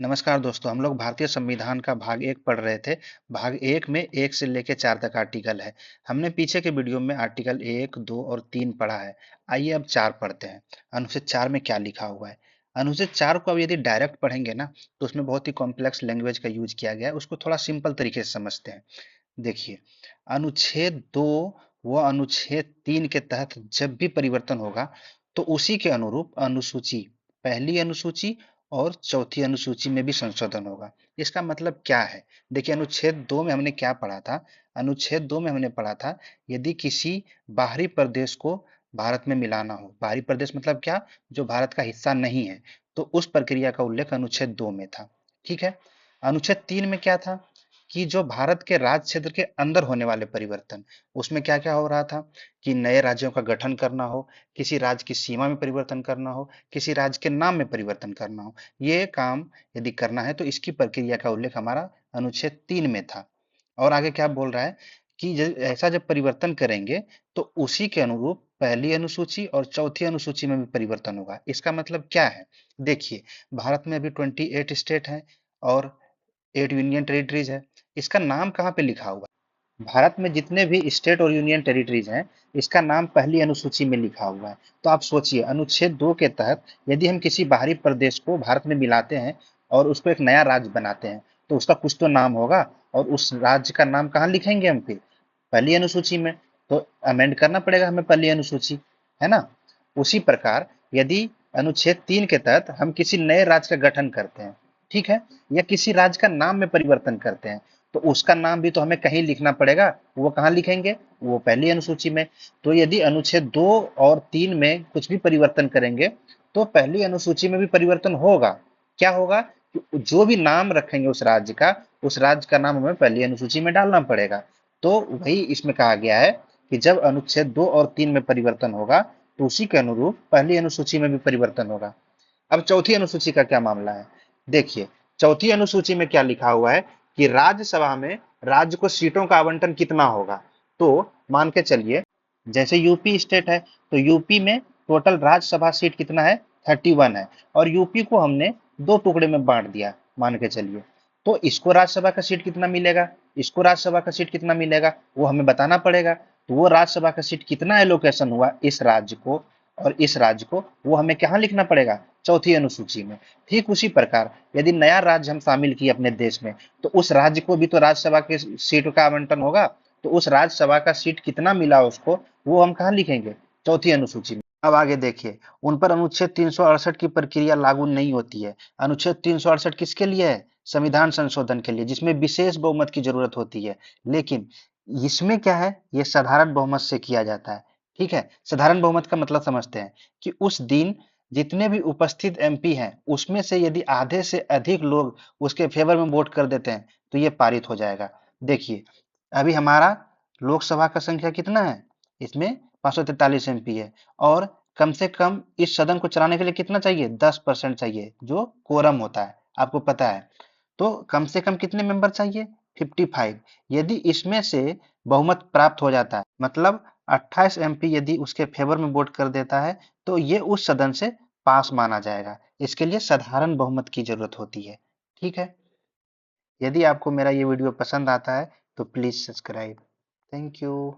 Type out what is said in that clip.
नमस्कार दोस्तों, हम लोग भारतीय संविधान का भाग एक पढ़ रहे थे। भाग एक में एक से लेके चार तक आर्टिकल है। हमने पीछे के वीडियो में आर्टिकल एक, दो और तीन पढ़ा है। आइए अब चार पढ़ते हैं। अनुच्छेद चार में क्या लिखा हुआ है। अनुच्छेद चार को अब यदि डायरेक्ट पढ़ेंगे ना, तो उसमें बहुत ही कॉम्प्लेक्स लैंग्वेज का यूज किया गया है। उसको थोड़ा सिंपल तरीके से समझते हैं। देखिए, अनुच्छेद दो व अनुच्छेद तीन के तहत जब भी परिवर्तन होगा, तो उसी के अनुरूप अनुसूची, पहली अनुसूची और चौथी अनुसूची में भी संशोधन होगा। इसका मतलब क्या है? देखिए, अनुच्छेद दो में हमने क्या पढ़ा था। अनुच्छेद दो में हमने पढ़ा था, यदि किसी बाहरी प्रदेश को भारत में मिलाना हो, बाहरी प्रदेश मतलब क्या, जो भारत का हिस्सा नहीं है, तो उस प्रक्रिया का उल्लेख अनुच्छेद दो में था। ठीक है। अनुच्छेद तीन में क्या था कि जो भारत के राज क्षेत्र के अंदर होने वाले परिवर्तन, उसमें क्या क्या हो रहा था कि नए राज्यों का गठन करना हो, किसी राज्य की सीमा में परिवर्तन करना हो, किसी राज्य के नाम में परिवर्तन करना हो, ये काम यदि करना है तो इसकी प्रक्रिया का उल्लेख हमारा अनुच्छेद तीन में था। और आगे क्या बोल रहा है कि ऐसा जब परिवर्तन करेंगे, तो उसी के अनुरूप पहली अनुसूची और चौथी अनुसूची में भी परिवर्तन होगा। इसका मतलब क्या है? देखिए, भारत में अभी 28 स्टेट हैं और 8 यूनियन टेरिटरीज है। इसका नाम कहाँ पे लिखा हुआ है? भारत में जितने भी स्टेट और यूनियन टेरिटरीज हैं, इसका नाम पहली अनुसूची में लिखा हुआ है। तो आप सोचिए, अनुच्छेद दो के तहत यदि हम किसी बाहरी प्रदेश को भारत में मिलाते हैं और उसको एक नया राज्य बनाते हैं, तो उसका कुछ तो नाम होगा। और उस राज्य का नाम कहाँ लिखेंगे हम फिर? पहली अनुसूची में। तो अमेंड करना पड़ेगा हमें पहली अनुसूची, है ना। उसी प्रकार यदि अनुच्छेद तीन के तहत हम किसी नए राज्य का गठन करते हैं, ठीक है, या किसी राज्य का नाम में परिवर्तन करते हैं, तो उसका नाम भी तो हमें कहीं लिखना पड़ेगा। वो कहाँ लिखेंगे? वो पहली अनुसूची में। तो यदि अनुच्छेद दो और तीन में कुछ भी परिवर्तन करेंगे, तो पहली अनुसूची में भी परिवर्तन होगा। क्या होगा? कि जो भी नाम रखेंगे उस राज्य का नाम हमें पहली अनुसूची में डालना पड़ेगा। तो वही इसमें कहा गया है कि जब अनुच्छेद दो और तीन में परिवर्तन होगा, तो उसी के अनुरूप पहली अनुसूची में भी परिवर्तन होगा। अब चौथी अनुसूची का क्या मामला है? देखिए, चौथी अनुसूची में क्या लिखा हुआ है कि राज्यसभा में राज्य को सीटों का आवंटन कितना होगा। तो मान के चलिए, जैसे यूपी स्टेट है, तो यूपी में टोटल राज्यसभा सीट कितना है? 31 है। और यूपी को हमने दो टुकड़े में बांट दिया, मान के चलिए। तो इसको राज्यसभा का सीट कितना मिलेगा, इसको राज्यसभा का सीट कितना मिलेगा, वो हमें बताना पड़ेगा। तो वो राज्यसभा का सीट कितना एलोकेशन हुआ इस राज्य को और इस राज्य को, वो हमें कहाँ लिखना पड़ेगा? चौथी अनुसूची में। ठीक उसी प्रकार यदि नया राज्य हम शामिल किए अपने देश में, तो उस राज्य को भी तो राज्यसभा के सीट का आवंटन होगा। तो उस राज्यसभा का सीट कितना मिला उसको, वो हम कहाँ लिखेंगे? चौथी अनुसूची में। अब आगे देखिए, उन पर अनुच्छेद 368 की प्रक्रिया लागू नहीं होती है। अनुच्छेद 368 किसके लिए है? संविधान संशोधन के लिए, जिसमें विशेष बहुमत की जरूरत होती है। लेकिन इसमें क्या है, ये साधारण बहुमत से किया जाता है। ठीक है। साधारण बहुमत का मतलब समझते हैं कि उस दिन जितने भी उपस्थित एमपी हैं, उसमें से यदि आधे से अधिक लोग उसके फेवर में वोट कर देते हैं, तो ये पारित हो जाएगा। देखिए, अभी हमारा लोकसभा का संख्या कितना है? इसमें 543 एमपी है। और कम से कम इस सदन को चलाने के लिए कितना चाहिए? 10% चाहिए, जो कोरम होता है, आपको पता है। तो कम से कम कितने मेंबर चाहिए? 55। यदि इसमें से बहुमत प्राप्त हो जाता है, मतलब 28 एमपी यदि उसके फेवर में वोट कर देता है, तो ये उस सदन से पास माना जाएगा। इसके लिए साधारण बहुमत की जरूरत होती है। ठीक है। यदि आपको मेरा ये वीडियो पसंद आता है, तो प्लीज सब्सक्राइब। Thank you.